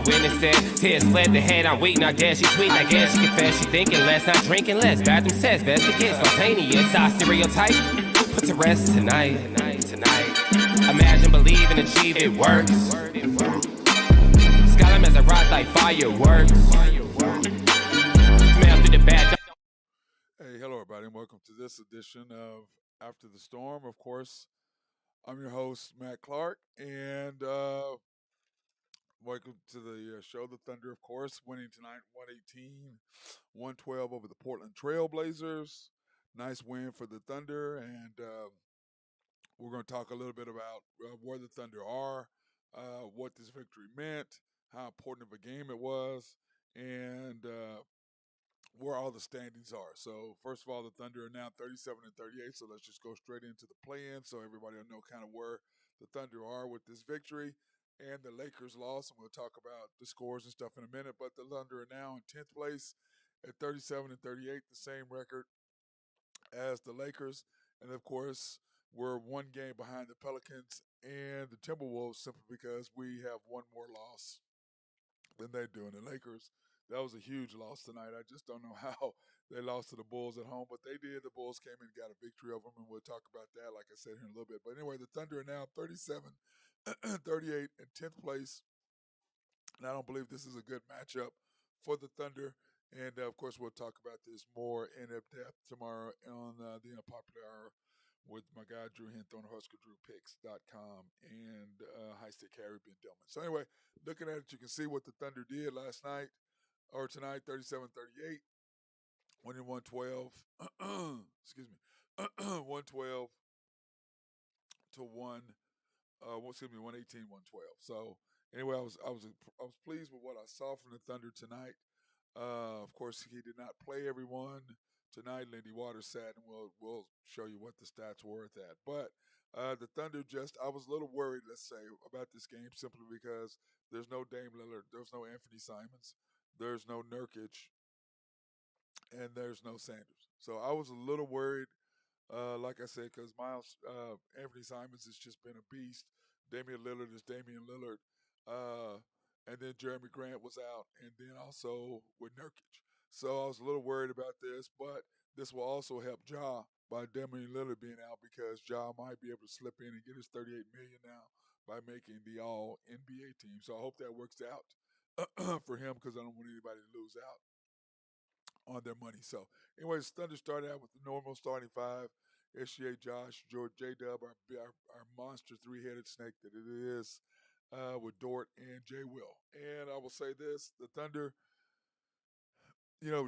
witness it. Tears fled the head, I'm weak, not dead. She tweet, I guess she confess. She thinking less, not drinking less. Bathroom says best to get spontaneous. Our stereotype put to rest tonight. Imagine, believe, and achieve, it works. Skyline as a rise like fireworks. Smell through the bad. Hey, hello everybody, and welcome to this edition of After the Storm. Of course, I'm your host, Matt Clark, and welcome to the show. The Thunder, of course, winning tonight 118-112 over the Portland Trailblazers. Nice win for the Thunder, and we're going to talk a little bit about where the Thunder are, what this victory meant, how important of a game it was, and where all the standings are. So, first of all, the Thunder are now 37-38, so let's just go straight into the play-in so everybody will know kind of where the Thunder are with this victory. And the Lakers lost, and we'll talk about the scores and stuff in a minute, but the Thunder are now in 10th place at 37-38, the same record as the Lakers. And, of course, we're one game behind the Pelicans and the Timberwolves simply because we have one more loss than they do. And the Lakers, that was a huge loss tonight. I just don't know how they lost to the Bulls at home, but they did. The Bulls came in and got a victory over them, and we'll talk about that, like I said, here in a little bit. But anyway, the Thunder are now 37-38 in 10th place, and I don't believe this is a good matchup for the Thunder. And, of course, we'll talk about this more in depth tomorrow on the Unpopular Hour with my guy, Drew Hinthorn, HuskerDrewPicks.com, and High Stick Harry Ben Dillman. So anyway, looking at it, you can see what the Thunder did last night, or tonight, 37-38, winning 112, excuse me, 112 to 118-112. So anyway, I was pleased with what I saw from the Thunder tonight. Of course, he did not play everyone tonight. Lindy Waters sat, and we'll show you what the stats were at that. But the Thunder I was a little worried, let's say, about this game simply because there's no Dame Lillard, there's no Anthony Simons, there's no Nurkic, and there's no Sanders. So I was a little worried, like I said, because Anthony Simons has just been a beast. Damian Lillard is Damian Lillard. And then Jeremy Grant was out, and then also with Nurkic. So I was a little worried about this, but this will also help Ja by Damian Lillard being out because Ja might be able to slip in and get his $38 million now by making the All-NBA team. So I hope that works out for him because I don't want anybody to lose out on their money. So anyways, Thunder started out with the normal starting five. SGA, Josh, George, J-Dub, our monster three-headed snake that it is. With Dort and Jay Will. And I will say this, the Thunder,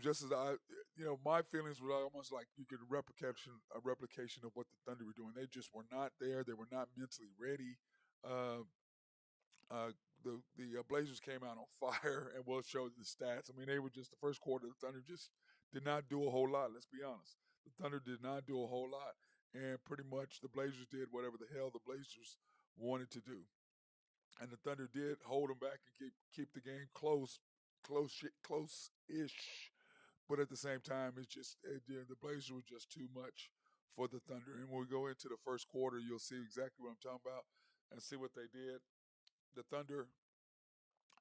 just as my feelings were almost like you could a replication of what the Thunder were doing. They just were not there. They were not mentally ready. The Blazers came out on fire, and we'll show the stats. I mean, they were just the first quarter. The Thunder just did not do a whole lot. Let's be honest. The Thunder did not do a whole lot, and pretty much the Blazers did whatever the hell the Blazers wanted to do. And the Thunder did hold them back and keep the game close-ish. But at the same time, the Blazers were just too much for the Thunder. And when we go into the first quarter, you'll see exactly what I'm talking about and see what they did. The Thunder,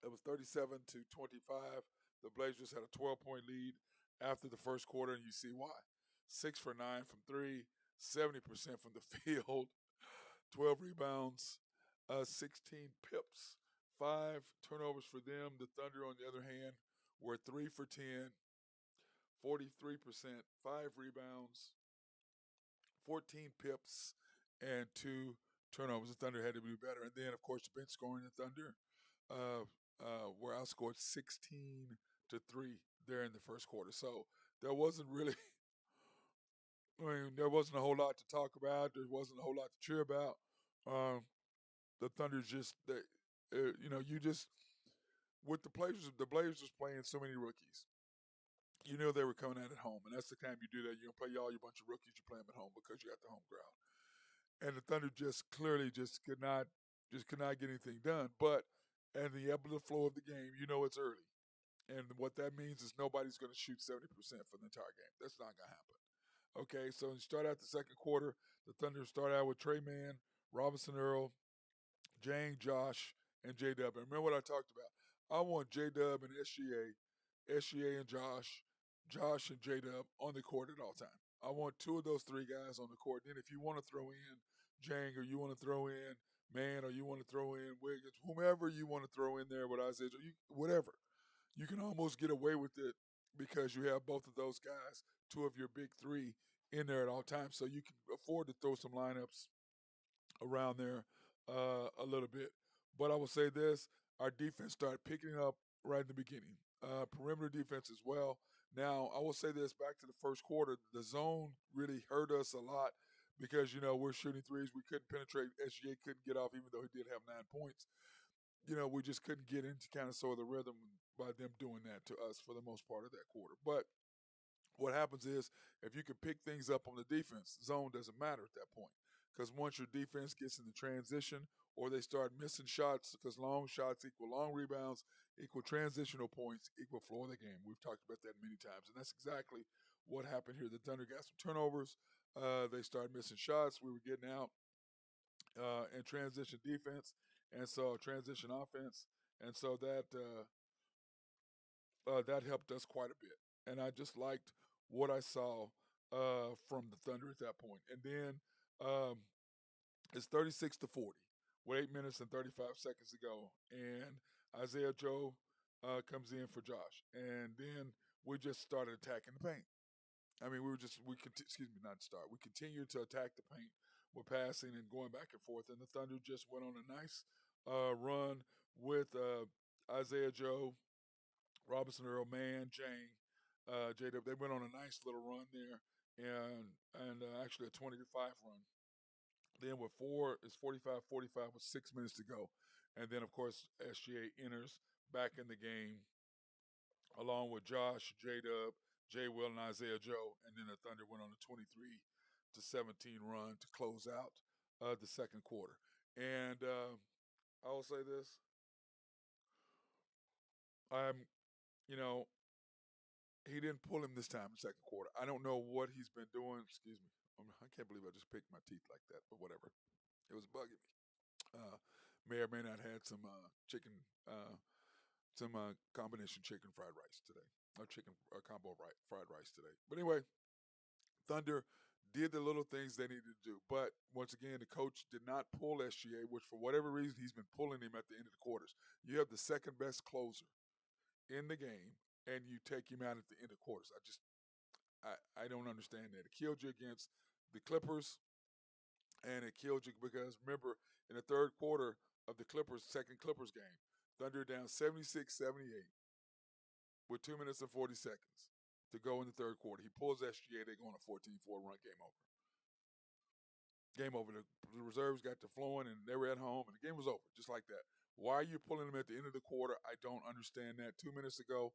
it was 37-25. The Blazers had a 12-point lead after the first quarter, and you see why. 6 for 9 from three, 70% from the field, 12 rebounds. 16 pips, 5 turnovers for them. The Thunder, on the other hand, were 3 for 10, 43%, 5 rebounds, 14 pips, and 2 turnovers. The Thunder had to do better. And then, of course, the bench scoring the Thunder were outscored 16-3 there in the first quarter. So there wasn't really, there wasn't a whole lot to talk about. There wasn't a whole lot to cheer about. The Thunder with the Blazers playing so many rookies. You knew they were coming out at home, and that's the time you do that. You don't play all your bunch of rookies. You play them at home because you got the home ground. And the Thunder clearly could not get anything done. But and the ebb and the flow of the game, it's early, and what that means is nobody's going to shoot 70% for the entire game. That's not going to happen. Okay, so you start out the second quarter. The Thunder start out with Trey Mann, Robinson Earl, Jang, Josh, and J-Dub. And remember what I talked about. I want J Dub and SGA and Josh and J Dub on the court at all time. I want two of those three guys on the court. Then if you want to throw in Jang or you want to throw in Man or you want to throw in Wiggins, whomever you want to throw in there with Isaiah, whatever, you can almost get away with it because you have both of those guys, two of your big three, in there at all times. So you can afford to throw some lineups around there a little bit. But I will say this: our defense started picking up right in the beginning. Perimeter defense as well. Now I will say this: back to the first quarter, the zone really hurt us a lot because we're shooting threes. We couldn't penetrate. SGA couldn't get off, even though he did have 9 points. We just couldn't get into kind of sort of the rhythm by them doing that to us for the most part of that quarter. But what happens is if you can pick things up on the defense, zone doesn't matter at that point. Because once your defense gets in the transition or they start missing shots, because long shots equal long rebounds, equal transitional points, equal floor of the game. We've talked about that many times. And that's exactly what happened here. The Thunder got some turnovers. They started missing shots. We were getting out in transition defense, and so transition offense. And so that helped us quite a bit. And I just liked what I saw from the Thunder at that point. And then um, it's 36-40 with 8 minutes and 35 seconds to go. And Isaiah Joe comes in for Josh. And then we just started attacking the paint. I mean, we continued to attack the paint with passing and going back and forth. And the Thunder just went on a nice run with Isaiah Joe, Robinson Earl, Man, Jang, J-Dub. They went on a nice little run there, and actually a 20-5 run. Then with 45-45 with 6 minutes to go. And then, of course, SGA enters back in the game along with Josh, J-Dub, Jay Will, and Isaiah Joe. And then the Thunder went on a 23-17 run to close out the second quarter. And I will say this. He didn't pull him this time in the second quarter. I don't know what he's been doing. Excuse me. I can't believe I just picked my teeth like that, but whatever. It was bugging me. May or may not had some chicken, some combination chicken fried rice today, or chicken combo fried rice today. But anyway, Thunder did the little things they needed to do. But once again, the coach did not pull SGA, which for whatever reason he's been pulling him at the end of the quarters. You have the second best closer in the game, and you take him out at the end of quarters. I don't understand that. It killed you against the Clippers, and it killed you because remember in the third quarter of the second Clippers game, Thunder down 76-78 with 2 minutes and 40 seconds to go in the third quarter. He pulls SGA, they go on a 14-4 run, game over. Game over. The reserves got to flowing, and they were at home, and the game was over, just like that. Why are you pulling him at the end of the quarter? I don't understand that. 2 minutes to go.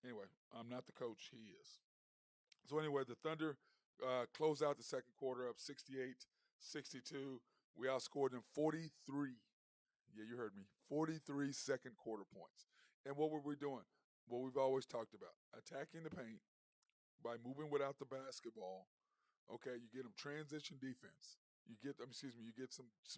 Anyway, I'm not the coach. He is. So anyway, the Thunder close out the second quarter up 68-62. We outscored them 43. Yeah, you heard me. 43 second quarter points. And what were we doing? What we've always talked about. Attacking the paint by moving without the basketball. Okay, you get them transition defense. You get some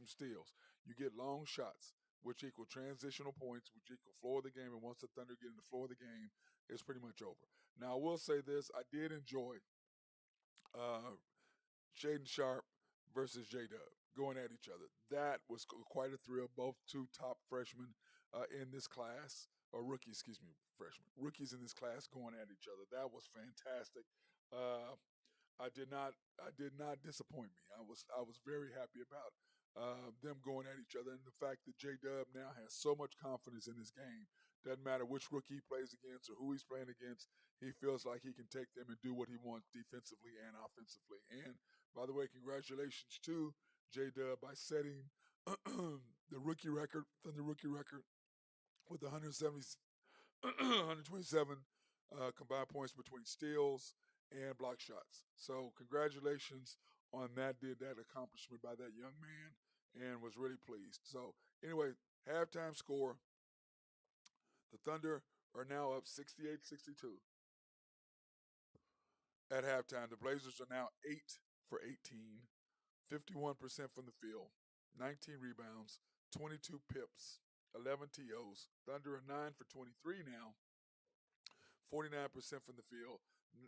steals. You get long shots, which equal transitional points, which equal floor of the game. And once the Thunder get in the floor of the game, it's pretty much over. Now, I will say this. I did enjoy Shaden Sharp versus J-Dub going at each other. That was quite a thrill. Both two top freshmen in this class, or rookies, freshmen. Rookies in this class going at each other. That was fantastic. I did not disappoint me. I was very happy about them going at each other, and the fact that J-Dub now has so much confidence in his game. Doesn't matter which rookie he plays against or who he's playing against. He feels like he can take them and do what he wants defensively and offensively. And by the way, congratulations to J-Dub by setting the rookie record, Thunder rookie record, with 127 combined points between steals and block shots. So congratulations on that accomplishment by that young man, and was really pleased. So anyway, halftime score. The Thunder are now up 68-62 at halftime. The Blazers are now 8 for 18, 51% from the field, 19 rebounds, 22 pips 11 TOs. Thunder are 9 for 23 now, 49% from the field,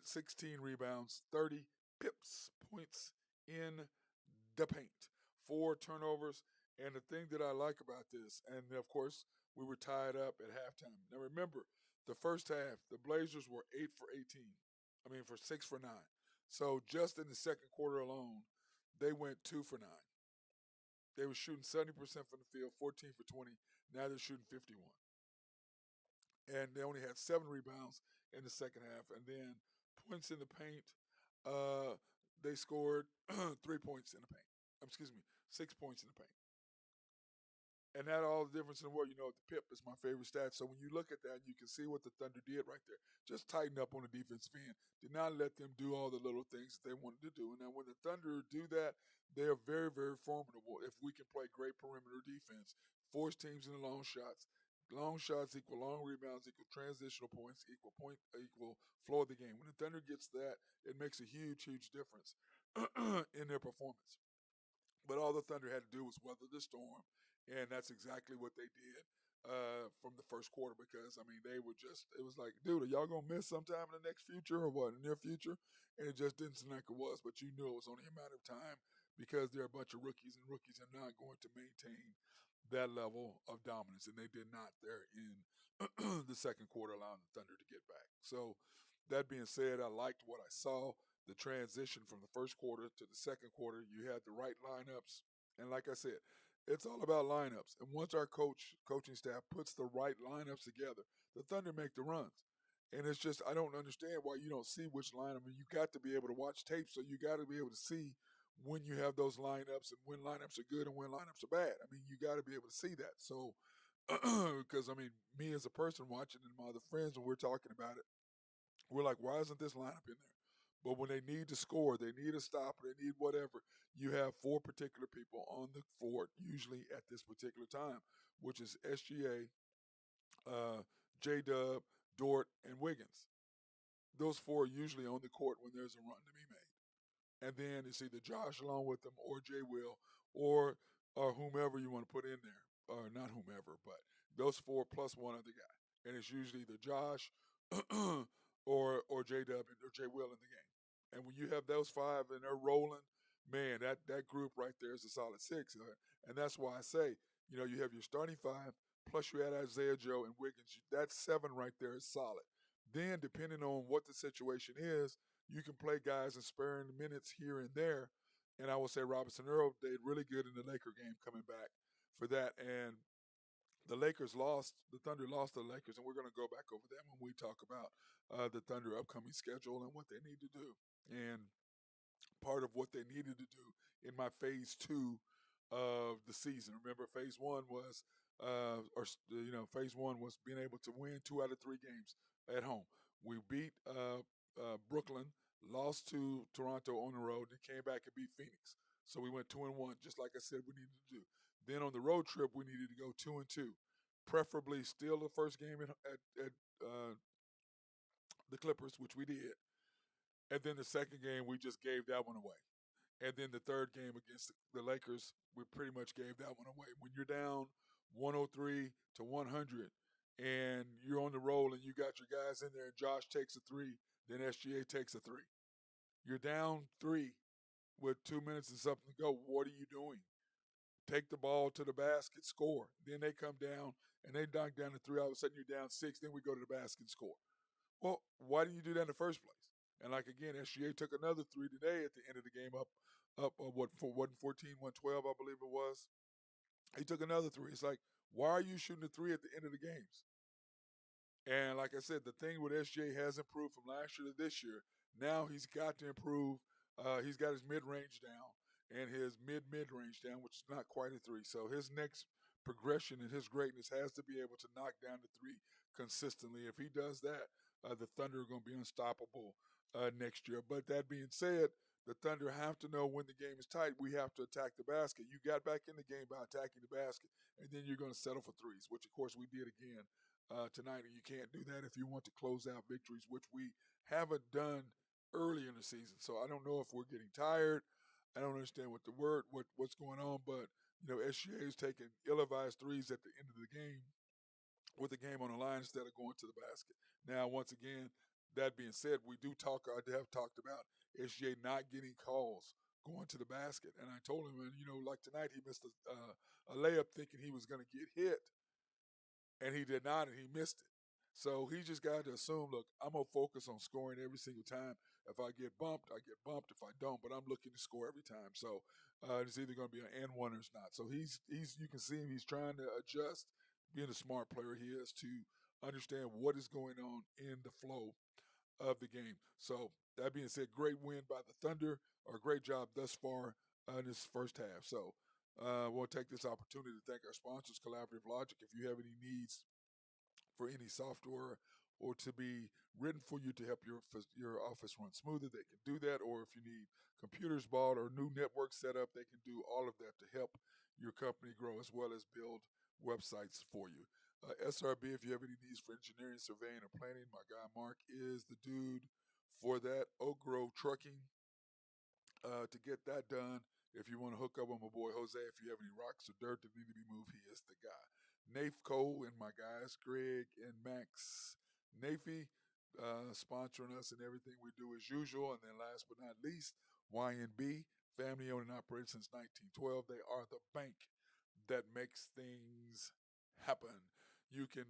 16 rebounds, 30 pips, points in the paint, 4 turnovers. And the thing that I like about this, and of course, we were tied up at halftime. Now remember, the first half, the Blazers were 8 for 18. For 6 for 9. So just in the second quarter alone, they went 2 for 9. They were shooting 70% from the field, 14 for 20. Now they're shooting 51. And they only had 7 rebounds in the second half. And then points in the paint, uh, they scored 3 points in the paint. Excuse me, 6 points in the paint. And that all the difference in the world. The PIP is my favorite stat. So when you look at that, you can see what the Thunder did right there. Just tighten up on the defensive end. Did not let them do all the little things that they wanted to do. And then when the Thunder do that, they are very, very formidable if we can play great perimeter defense. Force teams in the long shots. Long shots equal long rebounds, equal transitional points, equal flow of the game. When the Thunder gets that, it makes a huge, huge difference in their performance. But all the Thunder had to do was weather the storm, and that's exactly what they did from the first quarter. Because they were it was like, dude, are y'all gonna miss sometime in the next future or what? In the near future? And it just didn't seem like it was. But you knew it was only a matter of time because they're a bunch of rookies, and rookies are not going to maintain that level of dominance, and they did not there in the second quarter, allowing the Thunder to get back. So that being said, I liked what I saw. The transition from the first quarter to the second quarter, you had the right lineups. And like I said, it's all about lineups. And once our coaching staff puts the right lineups together, the Thunder make the runs. And it's just, I don't understand why you don't see which lineup. You got to be able to watch tape, so you got to be able to see when you have those lineups and when lineups are good and when lineups are bad. You got to be able to see that. So, because, me as a person watching and my other friends, when we're talking about it, we're like, why isn't this lineup in there? But when they need to score, they need a stopper, they need whatever, you have 4 particular people on the court, usually at this particular time, which is SGA, J Dub, Dort, and Wiggins. Those 4 are usually on the court when there's a run to be made. And then it's either Josh along with them or Jay Will or whomever you want to put in there. Or not whomever, but those 4 plus one other guy. And it's usually either Josh or J Dub or J Will in the game. And when you have those 5 and they're rolling, man, that group right there is a solid 6. And that's why I say, you have your starting 5, plus you add Isaiah Joe and Wiggins. That 7 right there is solid. Then, depending on what the situation is, you can play guys in sparing minutes here and there. And I will say Robinson Earl did really good in the Laker game coming back for that. And the Thunder lost the Lakers, and we're going to go back over that when we talk about the Thunder upcoming schedule and what they need to do. And part of what they needed to do in my phase 2 of the season. Remember, phase 1 was, phase 1 was being able to win 2 out of 3 games at home. We beat Brooklyn, lost to Toronto on the road, and came back and beat Phoenix. So we went 2-1, just like I said we needed to do. Then on the road trip, we needed to go 2-2, preferably steal the first game at the Clippers, which we did. And then the second game, we just gave that one away. And then the third game against the Lakers, we pretty much gave that one away. When you're down 103 to 100 and you're on the roll and you got your guys in there and Josh takes a 3, then SGA takes a 3. You're down 3 with 2 minutes and something to go. What are you doing? Take the ball to the basket, score. Then they come down and they knock down the 3. All of a sudden you're down 6. Then we go to the basket and score. Well, why didn't you do that in the first place? And like again, SGA took another 3 today at the end of the game, up 14, 112, I believe it was. He took another 3. It's like, why are you shooting a 3 at the end of the games? And like I said, the thing with SGA has improved from last year to this year. Now he's got to improve. He's got his mid-range down and his mid-range down, which is not quite a 3. So his next progression and his greatness has to be able to knock down the 3 consistently. If he does that, the Thunder are going to be unstoppable next year. But that being said, the Thunder have to know when the game is tight, we have to attack the basket. You got back in the game by attacking the basket, and then you're going to settle for 3s, which, of course, we did again tonight. And you can't do that if you want to close out victories, which we haven't done early in the season. So I don't know if we're getting tired. I don't understand what's going on, but SGA is taking ill-advised threes at the end of the game with the game on the line instead of going to the basket. Now, once again, that being said, I have talked about SGA not getting calls going to the basket. And I told him, like tonight, he missed a layup thinking he was going to get hit, and he did not, and he missed it. So he just got to assume, look, I'm going to focus on scoring every single time. If I get bumped, I get bumped. If I don't, but I'm looking to score every time. So it's either going to be an and one or it's not. So he's you can see him, he's trying to adjust, being a smart player he is, to understand what is going on in the flow of the game. So that being said, great win by the Thunder, or a great job thus far in this first half. So we'll take this opportunity to thank our sponsors, Collaborative Logic. If you have any needs for any software or to be written for you to help your office run smoother, they can do that. Or if you need computers bought or new network set up, they can do all of that to help your company grow, as well as build websites for you. SRB, if you have any needs for engineering, surveying, or planning, my guy Mark is the dude for that. Oak Grove Trucking, to get that done. If you want to hook up with my boy Jose, if you have any rocks or dirt that need to be moved, he is the guy. Nafe Cole and my guys, Greg and Max Nafee, sponsoring us and everything we do as usual. And then last but not least, YNB, family owned and operated since 1912. They are the bank that makes things happen. You can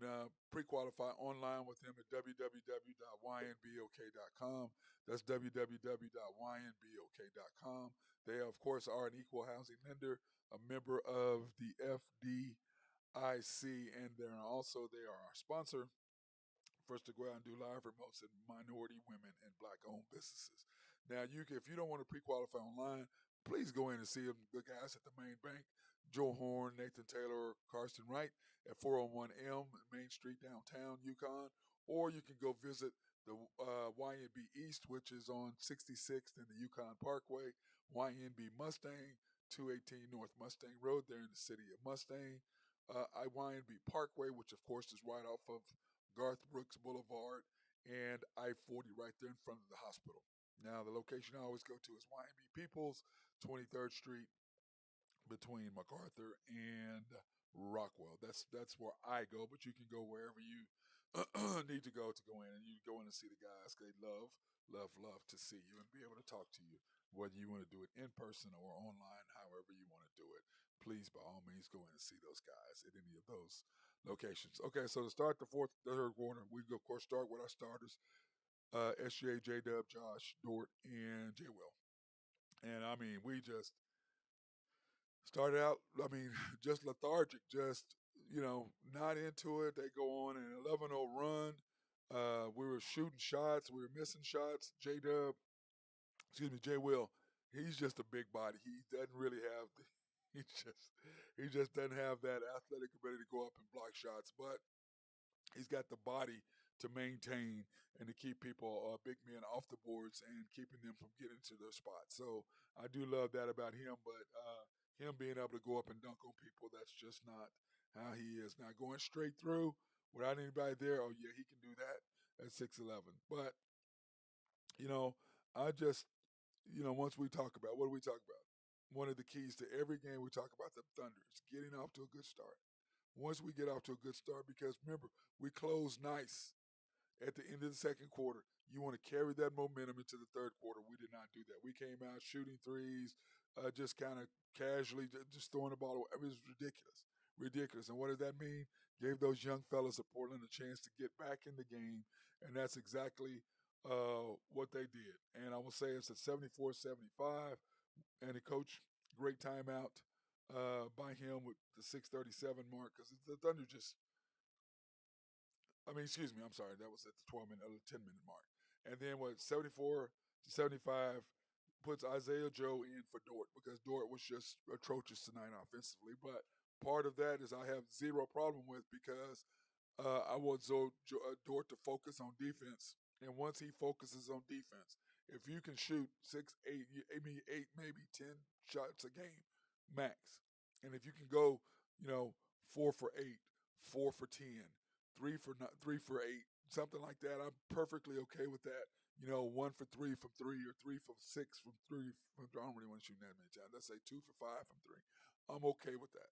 pre-qualify online with them at www.ynbok.com. That's www.ynbok.com. They, of course, are an equal housing lender, a member of the FDIC, and they are our sponsor for us to go out and do live remotes in minority, women, and black-owned businesses. Now, if you don't want to pre-qualify online, please go in and see them, the guys at the main bank, Joe Horn, Nathan Taylor, Carson Wright at 401 M Main Street, downtown Yukon. Or you can go visit the YNB East, which is on 66th and the Yukon Parkway, YNB Mustang, 218 North Mustang Road there in the city of Mustang. YNB Parkway, which of course is right off of Garth Brooks Boulevard and I-40 right there in front of the hospital. Now, the location I always go to is YNB Peoples, 23rd Street, between MacArthur and Rockwell. That's where I go, but you can go wherever you need to go in, and you go in and see the guys. They love to see you and be able to talk to you, whether you want to do it in person or online, however you want to do it. Please, by all means, go in and see those guys at any of those locations. Okay, so to start the third quarter, we of course start with our starters, SGA, J-Dub, Josh, Dort, and J. Will. And I mean, we just started out, just lethargic, not into it. They go on an 11-0 run. We were shooting shots. We were missing shots. J Will, he's just a big body. He doesn't really have, he just doesn't have that athletic ability to go up and block shots. But he's got the body to maintain and to keep people, big men, off the boards and keeping them from getting to their spots. So I do love that about him, but him being able to go up and dunk on people, that's just not how he is. Now, going straight through without anybody there, oh yeah, he can do that at 6'11". But, I just, once we talk about, what do we talk about? One of the keys to every game we talk about the Thunder is getting off to a good start. Once we get off to a good start, because remember, we close nice at the end of the second quarter. You want to carry that momentum into the third quarter. We did not do that. We came out shooting threes, just kind of casually, just throwing the ball away. It was ridiculous. And what did that mean? Gave those young fellas of Portland a chance to get back in the game, and that's exactly what they did. And I will say it's at 74-75, and the coach, great timeout by him with the 6:37 mark, because the Thunder just, excuse me, I'm sorry, that was at the 10-minute mark. And then 74-75 puts Isaiah Joe in for Dort, because Dort was just atrocious tonight offensively. But part of that is I have zero problem with, because I want Dort to focus on defense. And once he focuses on defense, if you can shoot 6, 8, maybe 10 shots a game, max. And if you can go, 4 for 8, 4 for 10, 3 for 8, something like that, I'm perfectly okay with that. 1 for 3 from 3, or 3 for 6 from 3. I don't really want to shoot that many times. Let's say 2 for 5 from 3. I'm okay with that.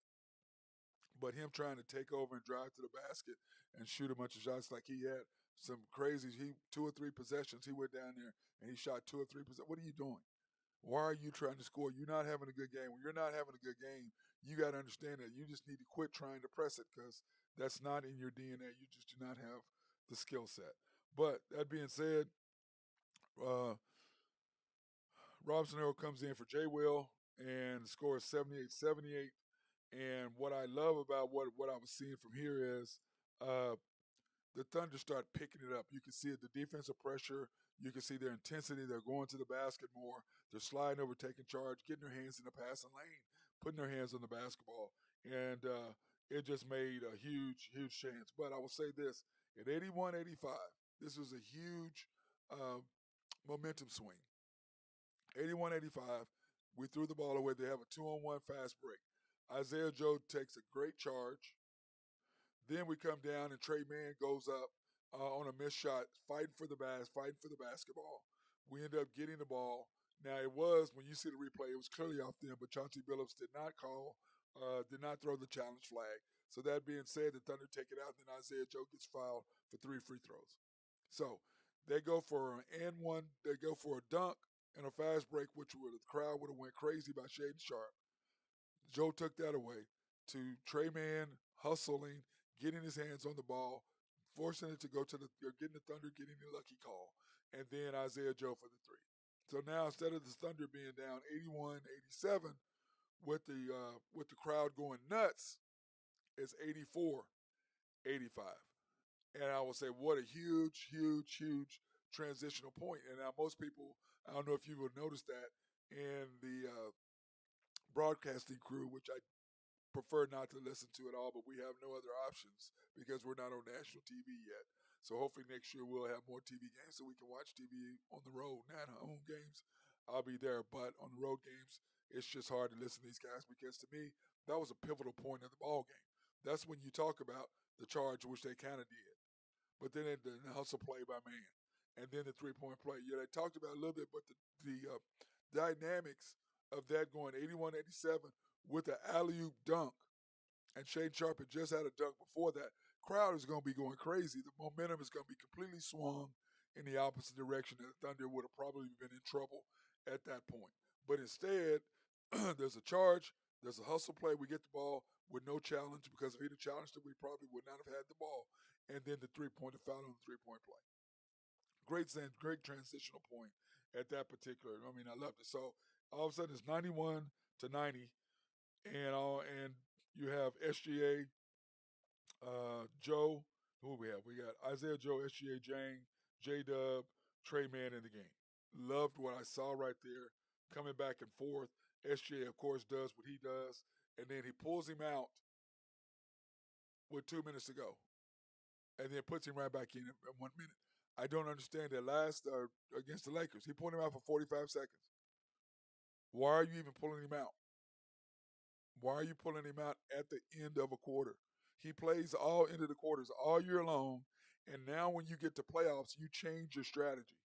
But him trying to take over and drive to the basket and shoot a bunch of shots like he had some crazy, he 2 or 3 possessions, he went down there and he shot 2 or 3 possessions. What are you doing? Why are you trying to score? You're not having a good game. When you're not having a good game, you got to understand that you just need to quit trying to press it because that's not in your DNA. You just do not have the skill set. But that being said, uh, Robson Earl comes in for Jay Will and scores 78-78. And what I love about what I was seeing from here is the Thunder start picking it up. You can see it, the defensive pressure. You can see their intensity. They're going to the basket more. They're sliding over, taking charge, getting their hands in the passing lane, putting their hands on the basketball. And it just made a huge, huge chance. But I will say this, at 81-85, this was a huge uh, momentum swing. 81-85, we threw the ball away. They have a 2-on-1 fast break. Isaiah Joe takes a great charge. Then we come down and Trey Mann goes up on a missed shot, fighting for the basketball. We end up getting the ball. Now it was, when you see the replay, it was clearly off them, but Chauncey Billups did not throw the challenge flag. So that being said, the Thunder take it out, and then Isaiah Joe gets fouled for 3 free throws. So they go for an and one, they go for a dunk and a fast break, which the crowd would have went crazy by Shaden Sharp. Joe took that away to Trey Mann hustling, getting his hands on the ball, forcing it to go to getting the Thunder, getting the lucky call, and then Isaiah Joe for the three. So now instead of the Thunder being down 81-87 with the crowd going nuts, it's 84-85. And I will say, what a huge, huge, huge transitional point. And now most people, I don't know if you would notice that in the broadcasting crew, which I prefer not to listen to at all, but we have no other options because we're not on national TV yet. So hopefully next year we'll have more TV games so we can watch TV on the road. Not home games, I'll be there, but on the road games, it's just hard to listen to these guys because to me, that was a pivotal point of the ball game. That's when you talk about the charge, which they kind of did, but then the hustle play by man, and then the 3-point play. Yeah, they talked about it a little bit, but the dynamics of that going 81-87 with the alley-oop dunk, and Shane Sharp had just had a dunk before that, crowd is going to be going crazy. The momentum is going to be completely swung in the opposite direction, and the Thunder would have probably been in trouble at that point. But instead, there's a charge, there's a hustle play, we get the ball with no challenge, because if he'd have challenged it, we probably would not have had the ball. And then the three-pointer foul on the three-point play. Great transitional point at that particular. I mean, I loved it. So all of a sudden it's 91-90, and you have SGA, Joe. Who we have? We got Isaiah Joe, SGA, J Dub, Trey Mann in the game. Loved what I saw right there, coming back and forth. SGA, of course, does what he does, and then he pulls him out with 2 minutes to go, and then puts him right back in 1 minute. I don't understand that last against the Lakers. He pulled him out for 45 seconds. Why are you even pulling him out? Why are you pulling him out at the end of a quarter? He plays all end of the quarters all year long, and now when you get to playoffs, you change your strategy.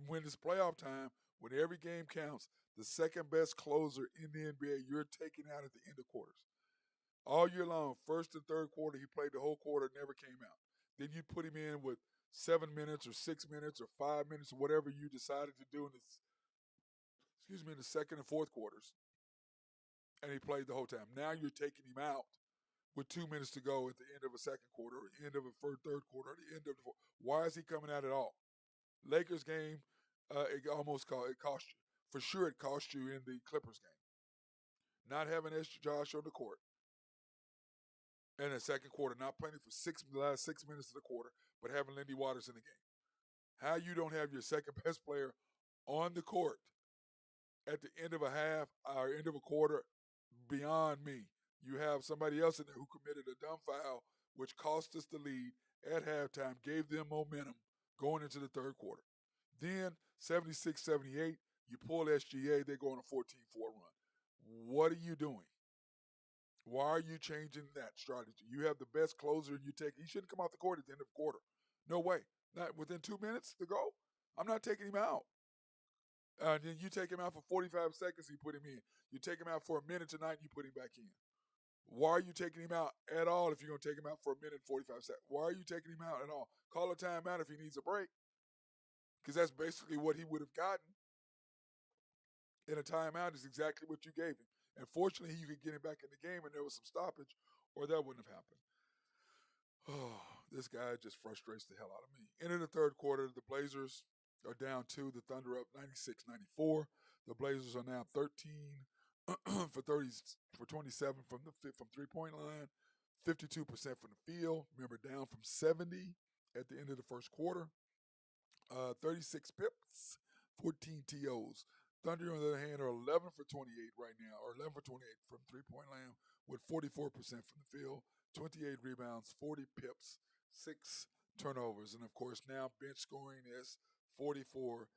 When it's playoff time, when every game counts, the second best closer in the NBA, you're taking out at the end of quarters. All year long, first and third quarter, he played the whole quarter, never came out. Then you put him in with 7 minutes or 6 minutes or 5 minutes or whatever you decided to do in the second and fourth quarters, and he played the whole time. Now you're taking him out with 2 minutes to go at the end of a second quarter, or the end of a third quarter, or the end of the fourth. Why is he coming out at all? Lakers game, it cost you. For sure, it cost you in the Clippers game. Not having Josh on the court in the second quarter, not playing for the last 6 minutes of the quarter, but having Lindy Waters in the game. How you don't have your second best player on the court at the end of a half or end of a quarter, beyond me. You have somebody else in there who committed a dumb foul, which cost us the lead at halftime, gave them momentum going into the third quarter. Then 76-78, you pull SGA, they go on a 14-4 run. What are you doing? Why are you changing that strategy? You have the best closer, and he shouldn't come off the court at the end of the quarter. No way. Not within 2 minutes to go. I'm not taking him out. Then you take him out for 45 seconds, you put him in. You take him out for a minute tonight, you put him back in. Why are you taking him out at all if you're going to take him out for a minute and 45 seconds? Why are you taking him out at all? Call a timeout if he needs a break, because that's basically what he would have gotten in a timeout is exactly what you gave him. And fortunately, you could get him back in the game and there was some stoppage, or that wouldn't have happened. Oh, this guy just frustrates the hell out of me. Into the third quarter, the Blazers are down 2, the Thunder up 96-94. The Blazers are now 13 for 30 for 27 from 3-point line, 52% from the field. Remember, down from 70 at the end of the first quarter. 36 pips, 14 TOs. Thunder, on the other hand, are 11 for 28 right now, or 11 for 28 from 3-point line with 44% from the field, 28 rebounds, 40 pips, 6 turnovers. And, of course, now bench scoring is 44-32.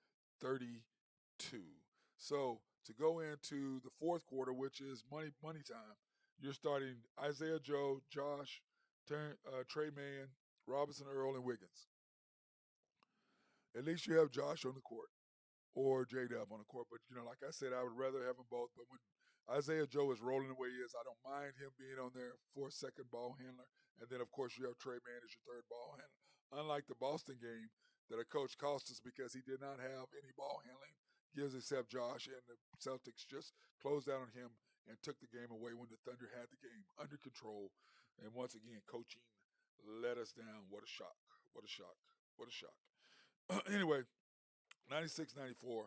So to go into the fourth quarter, which is money time, you're starting Isaiah Joe, Josh, Trey Mann, Robinson Earl, and Wiggins. At least you have Josh on the court or J-Dub on the court. But, like I said, I would rather have them both. But when Isaiah Joe is rolling the way he is, I don't mind him being on there for a second ball handler. And then, of course, you have Trey Mann as your third ball handler. Unlike the Boston game that a coach cost us because he did not have any ball handling, gives except Josh, and the Celtics just closed out on him and took the game away when the Thunder had the game under control. And once again, coaching let us down. What a shock. What a shock. What a shock. Anyway, 96-94.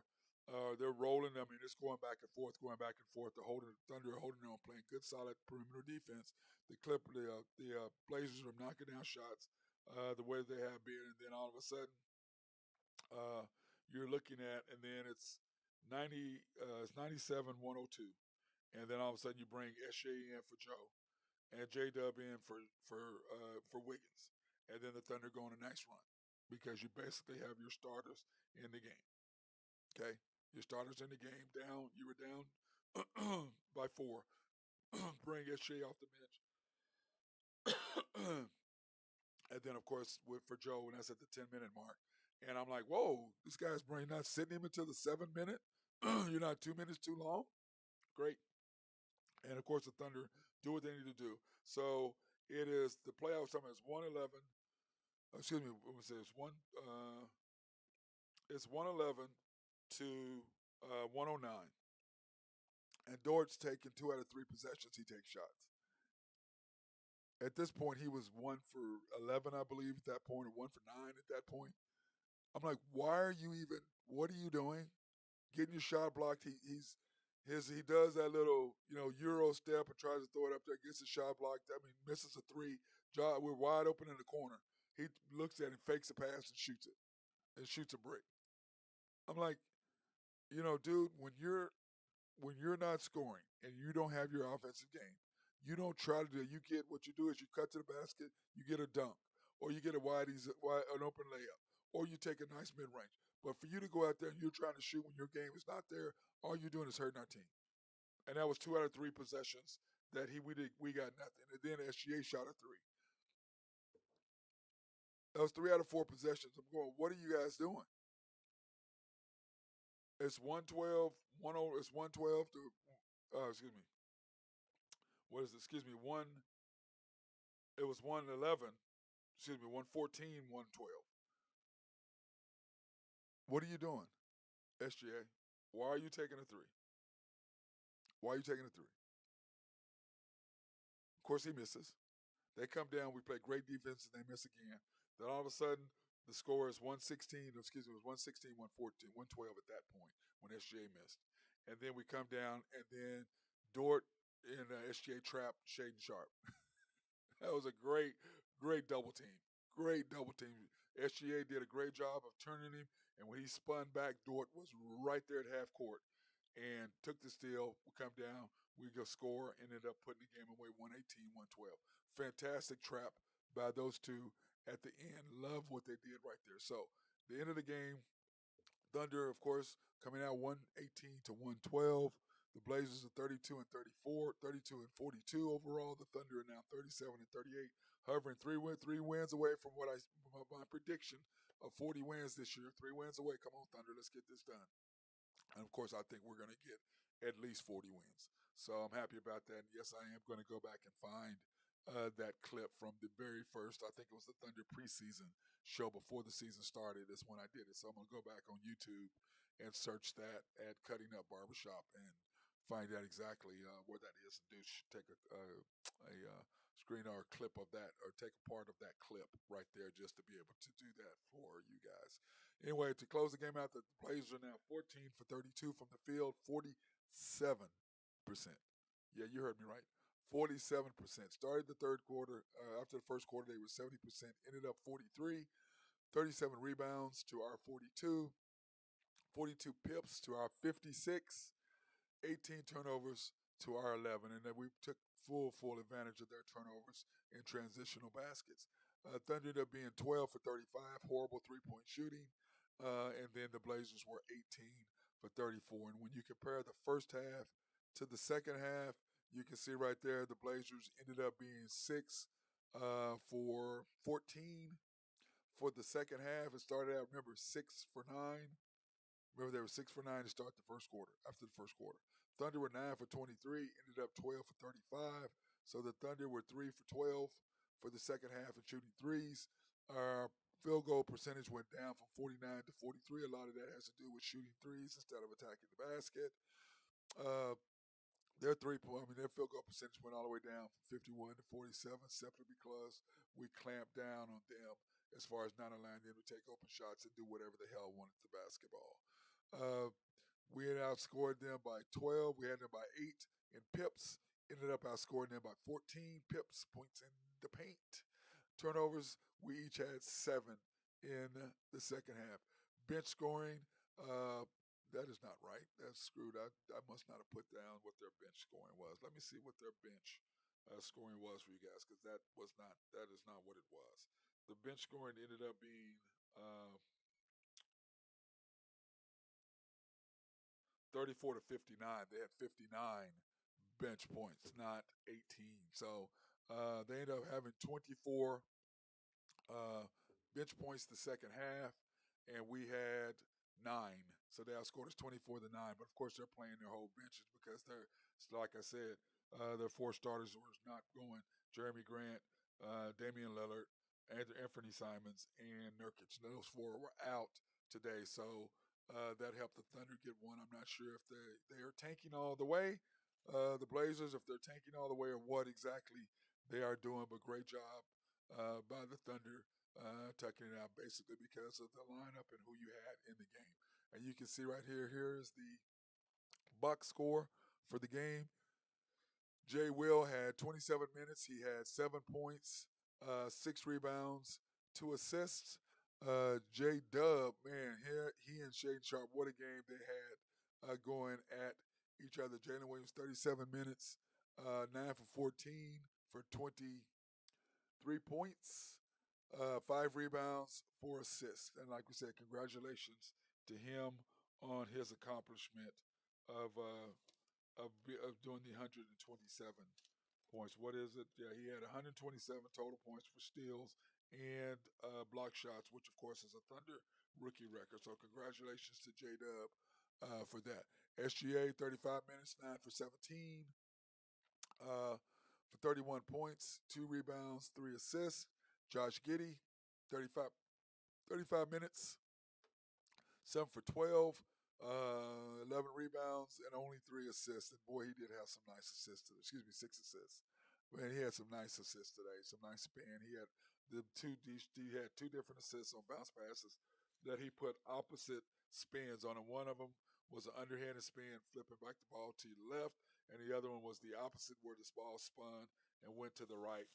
They're rolling. I mean, it's going back and forth. The Thunder are holding on, playing good, solid perimeter defense. The Blazers are knocking down shots the way they have been, and then all of a sudden, you're looking at, and then it's 97-102, and then all of a sudden you bring SJ in for Joe, and J-Dub in for Wiggins, and then the Thunder go on a nice run because you basically have your starters in the game. Okay, your starters in the game down. You were down by 4. Bring SJ off the bench, and then of course for Joe, and that's at the 10-minute mark. And I'm like, whoa, this guy's not sitting him until the 7-minute. You're not 2 minutes too long. Great. And of course the Thunder do what they need to do. So it is the playoff time is 111. Excuse me, let me say it's 111 to 109. And Dort's taking 2 out of 3 possessions. He takes shots. At this point, he was 1 for 11, I believe, at that point, or 1 for 9 at that point. I'm like, what are you doing? Getting your shot blocked. He does that little, Euro step and tries to throw it up there, gets his shot blocked. I mean, misses a 3. We're wide open in the corner. He looks at it, fakes a pass, and shoots it. And shoots a brick. I'm like, dude, when you're not scoring and you don't have your offensive game, you don't try to do it. You get what you do is you cut to the basket, you get a dunk, or you get an open layup, or you take a nice mid-range. But for you to go out there and you're trying to shoot when your game is not there, all you're doing is hurting our team. And that was 2 out of 3 possessions that we got nothing. And then SGA shot a 3. That was 3 out of 4 possessions. I'm going, what are you guys doing? It's 112 to, excuse me. What is it? Excuse me, it was 111, excuse me, 114, 112. What are you doing, SGA? Why are you taking a 3? Why are you taking a 3? Of course, he misses. They come down, we play great defense, and they miss again. Then all of a sudden, the score is 116, excuse me, it was 116, 114, 112 at that point when SGA missed. And then we come down, and then Dort and SGA trap Shaedon Sharpe. That was a great double team. Great double team. SGA did a great job of turning him, and when he spun back, Dort was right there at half court and took the steal. We come down, we go score, ended up putting the game away 118, 112. Fantastic trap by those two at the end. Love what they did right there. So the end of the game, Thunder, of course, coming out 118 to 112. The Blazers are 32 and 34, 32 and 42 overall. The Thunder are now 37 and 38, hovering 3 wins away from my prediction of 40 wins this year. 3 wins away. Come on, Thunder, let's get this done. And of course, I think we're going to get at least 40 wins. So I'm happy about that. And yes, I am going to go back and find that clip from the very first, I think it was the Thunder preseason show before the season started. Is when I did it. So I'm going to go back on YouTube and search that at Cutting Up Barbershop and find out exactly where that is and take a screen or a clip of that, or take a part of that clip right there, just to be able to do that for you guys. Anyway, to close the game out, the Blazers are now 14 for 32 from the field, 47%. Yeah, you heard me right. 47%. Started the third quarter. After the first quarter, they were 70%. Ended up 43. 37 rebounds to our 42. 42 pips to our 56. 18 turnovers to our 11, and then we took full advantage of their turnovers in transitional baskets. Thunder ended up being 12 for 35, horrible three-point shooting, and then the Blazers were 18 for 34. And when you compare the first half to the second half, you can see right there the Blazers ended up being 6 for 14 for the second half. It started out, remember, 6 for 9. Remember, they were 6 for 9 to start the first quarter, after the first quarter. Thunder were 9 for 23, ended up 12 for 35. So the Thunder were 3 for 12 for the second half and shooting threes. Our field goal percentage went down from 49 to 43. A lot of that has to do with shooting threes instead of attacking the basket. Their their field goal percentage went all the way down from 51 to 47, simply because we clamped down on them as far as not allowing them to take open shots and do whatever the hell wanted the basketball. We had outscored them by 12. We had them by 8 in pips. Ended up outscoring them by 14 pips, points in the paint. Turnovers, we each had 7 in the second half. Bench scoring, that is not right. That's screwed. I must not have put down what their bench scoring was. Let me see what their bench scoring was for you guys, because that is not what it was. The bench scoring ended up being 34 to 59. They had 59 bench points, not 18. So they ended up having 24 bench points the second half, and we had 9. So they outscored us 24 to 9. But of course, they're playing their whole benches because they're, like I said, their 4 starters were not going. Jeremy Grant, Damian Lillard, Anthony Simons, and Nurkic. Those 4 were out today. So that helped the Thunder get one. I'm not sure if they are tanking all the way. The Blazers, if they're tanking all the way, or what exactly they are doing, but great job by the Thunder tucking it out, basically because of the lineup and who you had in the game. And you can see right here is the Buck score for the game. Jay Will had 27 minutes. He had 7 points, 6 rebounds, 2 assists. J Dub, man, he and Shaden Sharp, what a game they had going at each other. Jalen Williams, 37 minutes, 9 for 14 for 23 points, 5 rebounds, 4 assists. And like we said, congratulations to him on his accomplishment of doing the 127 points. What is it? Yeah, he had 127 total points for steals and block shots, which of course is a Thunder rookie record. So congratulations to J-Dub for that. SGA, 35 minutes, 9 for 17 for 31 points, 2 rebounds, 3 assists. Josh Giddey, 35 minutes, 7 for 12, 11 rebounds, and only 3 assists. And boy, he did have some nice assists. 6 assists. Man, he had some nice assists today, some nice spin. He had he had 2 different assists on bounce passes that he put opposite spins on, and one of them was an underhanded spin, flipping back the ball to the left, and the other one was the opposite, where this ball spun and went to the right.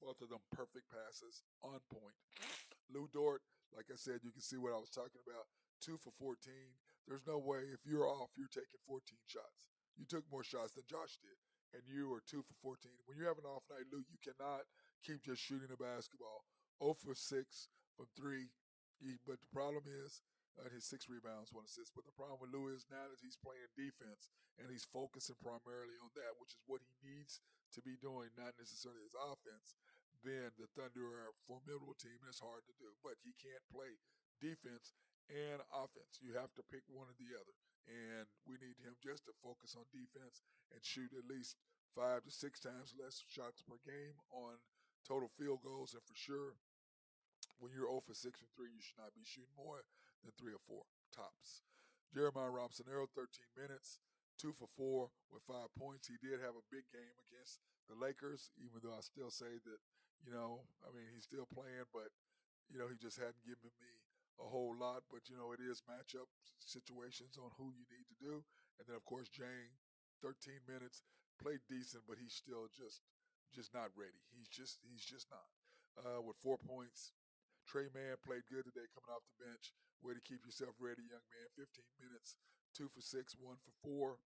Both of them perfect passes, on point. Lou Dort, like I said, you can see what I was talking about. 2 for 14. There's no way, if you're off, you're taking 14 shots. You took more shots than Josh did, and you were 2 for 14. When you have an off night, Lou, you cannot keep just shooting the basketball. 0 for 6 from 3. But the problem is, his 6 rebounds, 1 assist. But the problem with Lou is now that he's playing defense and he's focusing primarily on that, which is what he needs to be doing, not necessarily his offense, then the Thunder are a formidable team and it's hard to do. But he can't play defense and offense. You have to pick one or the other. And we need him just to focus on defense and shoot at least 5 to 6 times less shots per game on total field goals. And for sure, when you're 0 for 6 from 3, you should not be shooting more than 3 or 4 tops. Jeremiah Robinson-Earl, 13 minutes, 2 for 4 with 5 points. He did have a big game against the Lakers, even though I still say that, he's still playing, but, he just hadn't given me a whole lot. But, it is matchup situations on who you need to do. And then, of course, Jane, 13 minutes, played decent, but he's still just not ready. He's just not. With 4 points, Trey Mann played good today coming off the bench. Way to keep yourself ready, young man. 15 minutes, 2 for 6, 1 for 4.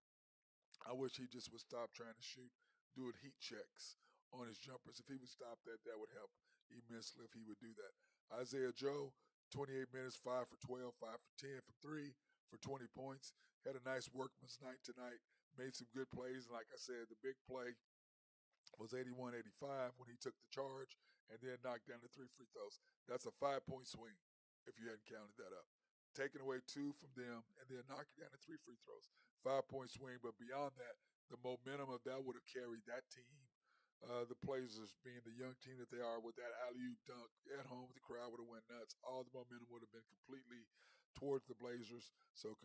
I wish he just would stop trying to shoot, doing heat checks on his jumpers. If he would stop that, that would help immensely if he would do that. Isaiah Joe, 28 minutes, 5 for 12, 5 for 10 for 3 for 20 points. Had a nice workman's night tonight. Made some good plays. And like I said, the big play was 81-85 when he took the charge and then knocked down the 3 free throws. That's a 5-point swing if you hadn't counted that up. Taking away 2 from them and then knocking down the 3 free throws. 5-point swing, but beyond that, the momentum of that would have carried that team. The Blazers being the young team that they are with that alley-oop dunk at home, the crowd would have went nuts. All the momentum would have been completely towards the Blazers. So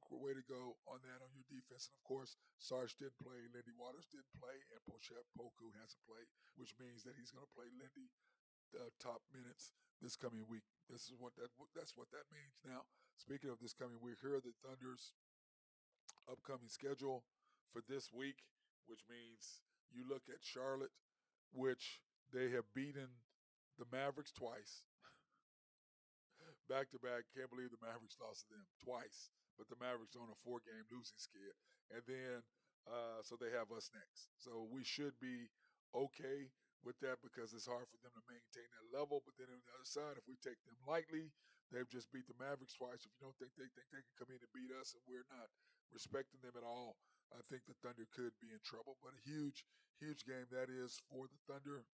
way to go on that on your defense. And of course, Sarge didn't play, Lindy Waters didn't play, and Pochette Poku hasn't played, which means that he's going to play Lindy top minutes this coming week. That's what that means. Now, speaking of this coming week, here are the Thunder's upcoming schedule for this week, which means you look at Charlotte, which they have beaten the Mavericks twice. Back to back, can't believe the Mavericks lost to them twice. But the Mavericks on a 4-game losing skid. And then, so they have us next. So we should be okay with that because it's hard for them to maintain that level. But then on the other side, if we take them lightly, they've just beat the Mavericks twice. If you don't think they can come in and beat us and we're not respecting them at all, I think the Thunder could be in trouble. But a huge, huge game that is for the Thunder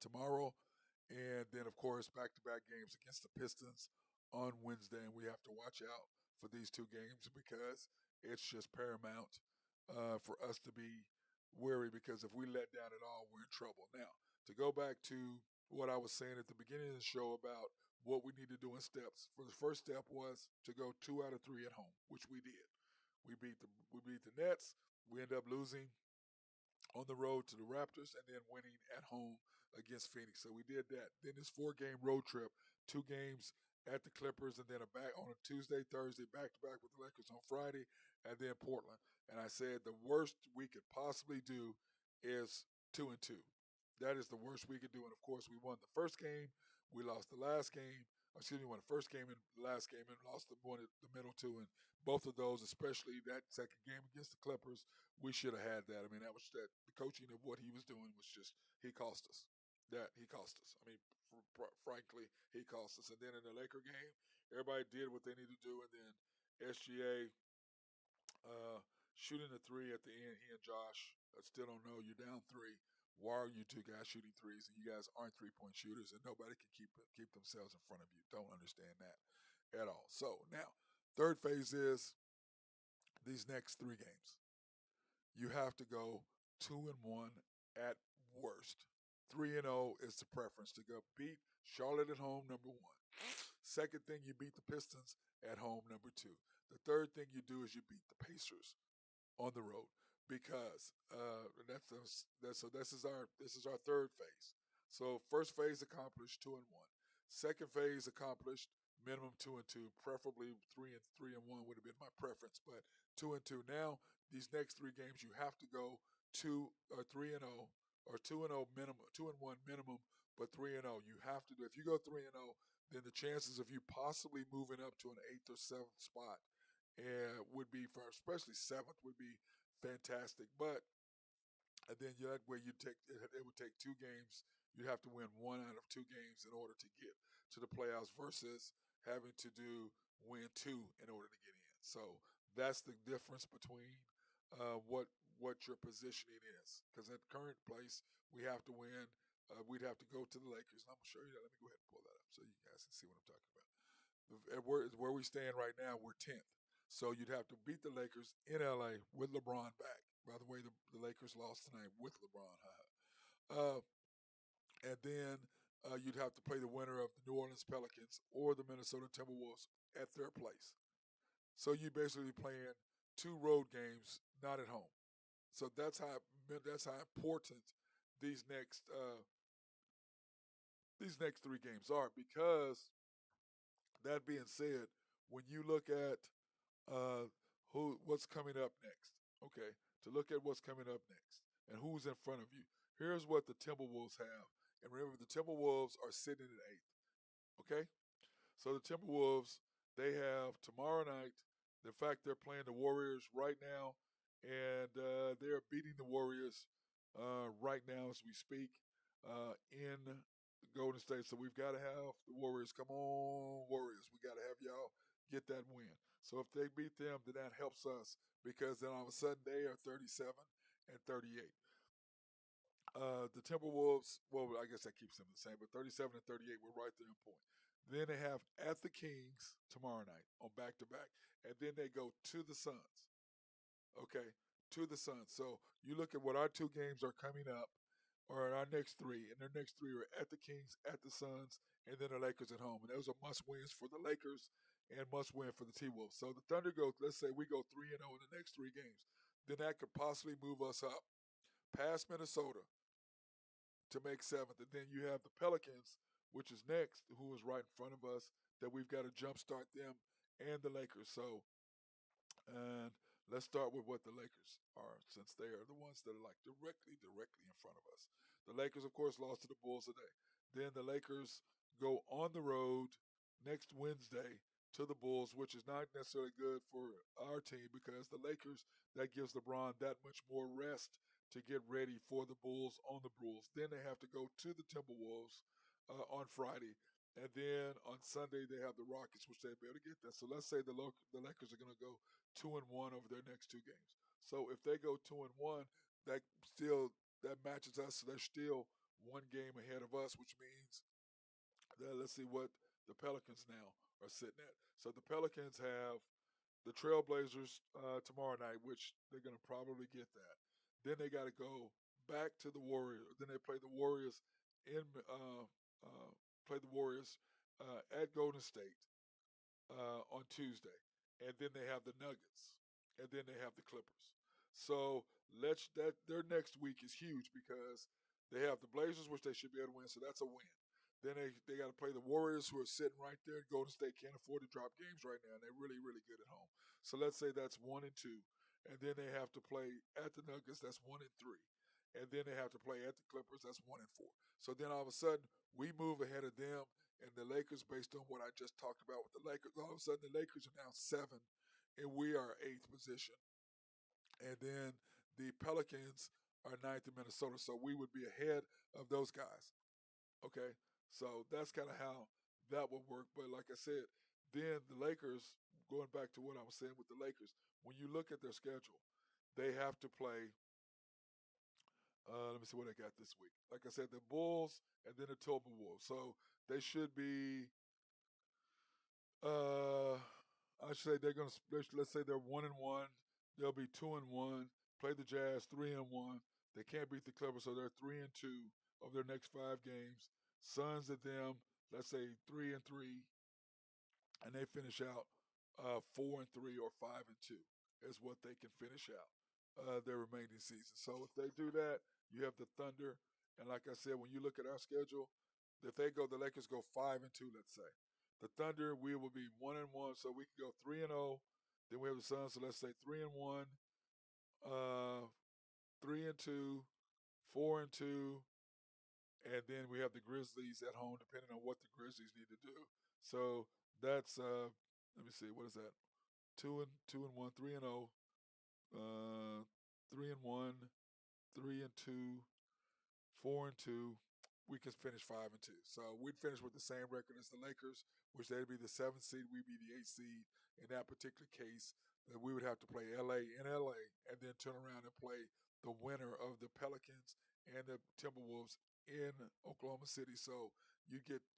tomorrow. And then, of course, back-to-back games against the Pistons on Wednesday. And we have to watch out for these 2 games because it's just paramount for us to be wary because if we let down at all, we're in trouble. Now, to go back to what I was saying at the beginning of the show about what we need to do in steps. For the first step was to go 2 out of 3 at home, which we did. We beat the Nets. We end up losing on the road to the Raptors and then winning at home against Phoenix. So we did that. Then this 4-game road trip, 2 games at the Clippers and then back on a Tuesday, Thursday, back-to-back with the Lakers on Friday, and then Portland. And I said the worst we could possibly do is 2-2. That is the worst we could do. And, of course, we won the first game. We lost the last game. We won the first game and the last game and lost the middle 2. And both of those, especially that second game against the Clippers, we should have had that. I mean, the coaching of what he was doing was just, he cost us. He cost us. I mean, frankly, he cost us. And then in the Laker game, everybody did what they needed to do. And then SGA shooting the 3 at the end, he and Josh, I still don't know, you're down 3. Why are you 2 guys shooting 3s and you guys aren't 3-point shooters and nobody can keep themselves in front of you? Don't understand that at all. So now, third phase is these next 3 games. You have to go 2-1 at worst. 3-0 is the preference to go beat Charlotte at home, number 1. Second thing, you beat the Pistons at home, number 2. The third thing you do is you beat the Pacers on the road because this is our third phase. So first phase accomplished 2-1. Second phase accomplished minimum 2-2, preferably 3-1 would have been my preference, but 2-2. Now these next 3 games you have to go 3-0 or 2-0 minimum, 2-1 minimum, but 3-0. You have to do. If you go 3-0, then the chances of you possibly moving up to an 8th or 7th spot would be, for especially 7th, would be fantastic. But and then that way it would take 2 games. You'd have to win 1 out of 2 games in order to get to the playoffs versus having to win 2 in order to get in. So that's the difference between what your positioning is. Because at current place, we have to win. We'd have to go to the Lakers. And I'm going to show you that. Let me go ahead and pull that up so you guys can see what I'm talking about. where we stand right now, we're 10th. So you'd have to beat the Lakers in LA with LeBron back. By the way, the Lakers lost tonight with LeBron. uh, and then you'd have to play the winner of the New Orleans Pelicans or the Minnesota Timberwolves at their place. So you're basically playing 2 road games, not at home. So that's how important these next uh, these next 3 games are. Because that being said, when you look at uh, what's coming up next, okay, to look at what's coming up next and who's in front of you. Here's what the Timberwolves have, and remember the Timberwolves are sitting at 8th. Okay, so the Timberwolves, they have tomorrow night. In fact, they're playing the Warriors right now, and they're beating the Warriors right now as we speak in Golden State. So we've got to have the Warriors. Come on, Warriors. We got to have y'all get that win. So if they beat them, then that helps us because then all of a sudden they are 37 and 38. The Timberwolves, well, I guess that keeps them the same, but 37 and 38, we're right there in point. Then they have at the Kings tomorrow night on back to back, and then they go to the Suns. Okay, to the Suns. So you look at what our 2 games are coming up, or our next 3, and their next 3 are at the Kings, at the Suns, and then the Lakers at home. And those are must wins for the Lakers and must win for the T Wolves. So the Thunder go, let's say we go 3-0 in the next 3 games, then that could possibly move us up past Minnesota to make 7th. And then you have the Pelicans, which is next, who is right in front of us, that we've got to jumpstart them and the Lakers. So, and let's start with what the Lakers are, since they are the ones that are like directly in front of us. The Lakers, of course, lost to the Bulls today. Then the Lakers go on the road next Wednesday to the Bulls, which is not necessarily good for our team because the Lakers, that gives LeBron that much more rest to get ready for the Bulls on the Bulls. Then they have to go to the Timberwolves on Friday. And then on Sunday they have the Rockets, which they'll be able to get that. So let's say the Lakers are going to go 2-1 over their next 2 games. So if they go 2-1, that matches us. So they're still 1 game ahead of us, which means that let's see what the Pelicans now are sitting at. So the Pelicans have the Trailblazers tomorrow night, which they're going to probably get that. Then they got to go back to the Warriors. Then they play the Warriors at Golden State on Tuesday, and then they have the Nuggets, and then they have the Clippers. So their next week is huge because they have the Blazers, which they should be able to win. So that's a win. Then they got to play the Warriors, who are sitting right there. Golden State can't afford to drop games right now, and they're really, really good at home. So let's say that's 1-2, and then they have to play at the Nuggets. That's 1-3, and then they have to play at the Clippers. That's 1-4. So then all of a sudden we move ahead of them, and the Lakers, based on what I just talked about with the Lakers, all of a sudden the Lakers are now 7, and we are 8th position, and then the Pelicans are 9th in Minnesota. So we would be ahead of those guys. Okay, so that's kind of how that would work. But like I said, then the Lakers, going back to what I was saying with the Lakers, when you look at their schedule, they have to play. Let me see what they got this week. Like I said, the Bulls and then the Timberwolves. So they should be. I should say they're going to. Let's say they're 1-1. They'll be 2-1. Play the Jazz 3-1. They can't beat the Clippers, so they're 3-2 of their next 5 games. Suns at them, let's say 3-3, and they finish out 4-3 or 5-2 is what they can finish out their remaining season. So if they do that, you have the Thunder, and like I said, when you look at our schedule, if the Lakers go 5-2, let's say, the Thunder we will be 1-1, so we can go 3-0. Then we have the Suns, so let's say 3-1, 3-2, 4-2. And then we have the Grizzlies at home, depending on what the Grizzlies need to do. So that's let me see, what is that? 2-1, 3-0, 3-1, 3-2, 4-2. We can finish 5-2. So we'd finish with the same record as the Lakers, which they'd be the 7th seed, we'd be the 8th seed. In that particular case, that we would have to play LA in LA and then turn around and play the winner of the Pelicans and the Timberwolves in Oklahoma City. So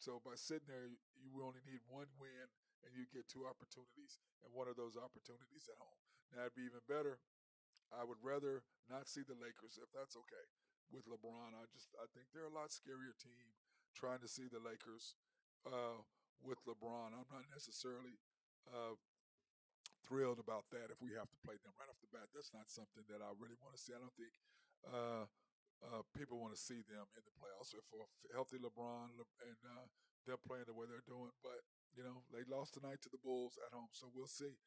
So by sitting there, you only need one win, and you get two opportunities, and one of those opportunities at home. Now it'd be even better. I would rather not see the Lakers if that's okay with LeBron. I think they're a lot scarier team trying to see the Lakers uh, with LeBron. I'm not necessarily uh, thrilled about that if we have to play them right off the bat. That's not something that I really want to see. I don't think uh, people want to see them in the playoffs for a healthy LeBron and them playing the way they're doing. But they lost tonight to the Bulls at home, so we'll see.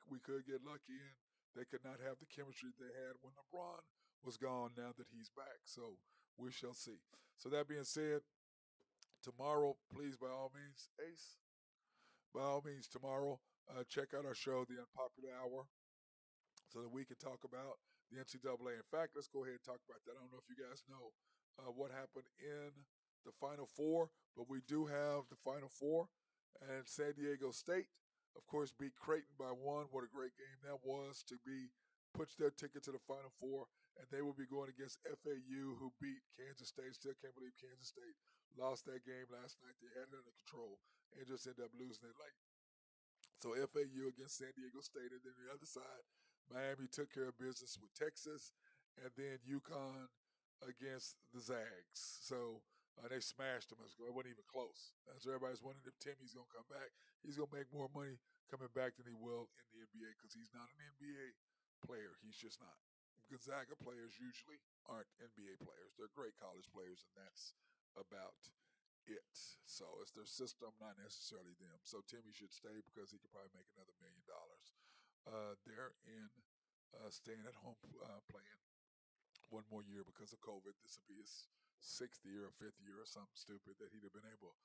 We could get lucky and they could not have the chemistry they had when LeBron was gone. Now that he's back, so we shall see. So that being said, tomorrow, please by all means, Ace, by all means tomorrow, check out our show, The Unpopular Hour, so that we can talk about the NCAA. In fact, let's go ahead and talk about that. I don't know if you guys know what happened in the Final Four, but we do have the Final Four. And San Diego State, of course, beat Creighton by one. What a great game that was to push their ticket to the Final Four. And they will be going against FAU, who beat Kansas State. Still can't believe Kansas State lost that game last night. They had it under control and just ended up losing it. So FAU against San Diego State, and then the other side, Miami took care of business with Texas, and then UConn against the Zags. So they smashed them. It wasn't even close. So everybody's wondering if Timmy's going to come back. He's going to make more money coming back than he will in the NBA because he's not an NBA player. He's just not. Gonzaga players usually aren't NBA players. They're great college players, and that's about it. So it's their system, not necessarily them. So Timmy should stay because he could probably make another $1 million there in staying at home playing one more year because of COVID. This will be his 6th year or 5th year or something stupid that he'd have been able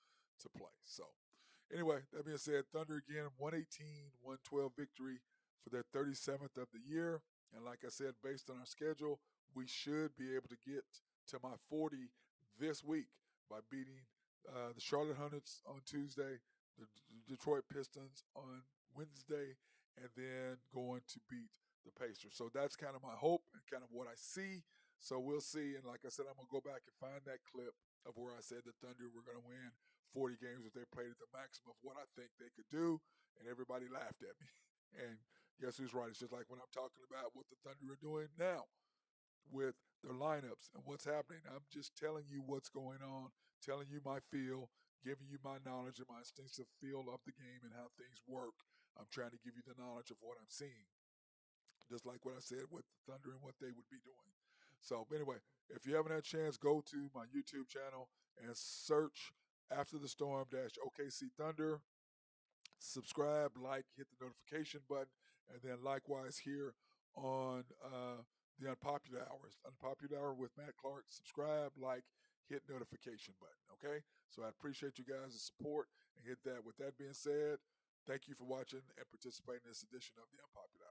to play. So anyway, that being said, Thunder again, 118-112 victory for their 37th of the year. And like I said, based on our schedule, we should be able to get to my 40 this week by beating the Charlotte Hornets on Tuesday, the Detroit Pistons on Wednesday, and then going to beat the Pacers. So that's kind of my hope and kind of what I see. So we'll see. And like I said, I'm going to go back and find that clip of where I said the Thunder were going to win 40 games if they played at the maximum of what I think they could do. And everybody laughed at me. And guess who's right? It's just like when I'm talking about what the Thunder are doing now with their lineups and what's happening. I'm just telling you what's going on, telling you my feel, giving you my knowledge and my instinctive feel of the game and how things work. I'm trying to give you the knowledge of what I'm seeing, just like what I said with the Thunder and what they would be doing. So anyway, if you haven't had a chance, go to my YouTube channel and search After the Storm OKC Thunder. Subscribe, like, hit the notification button, and then likewise here on the Unpopular Hours. Unpopular Hour with Matt Clark. Subscribe, like, hit notification button. Okay? So I appreciate you guys' support and hit that. With that being said, thank you for watching and participating in this edition of the Unpopular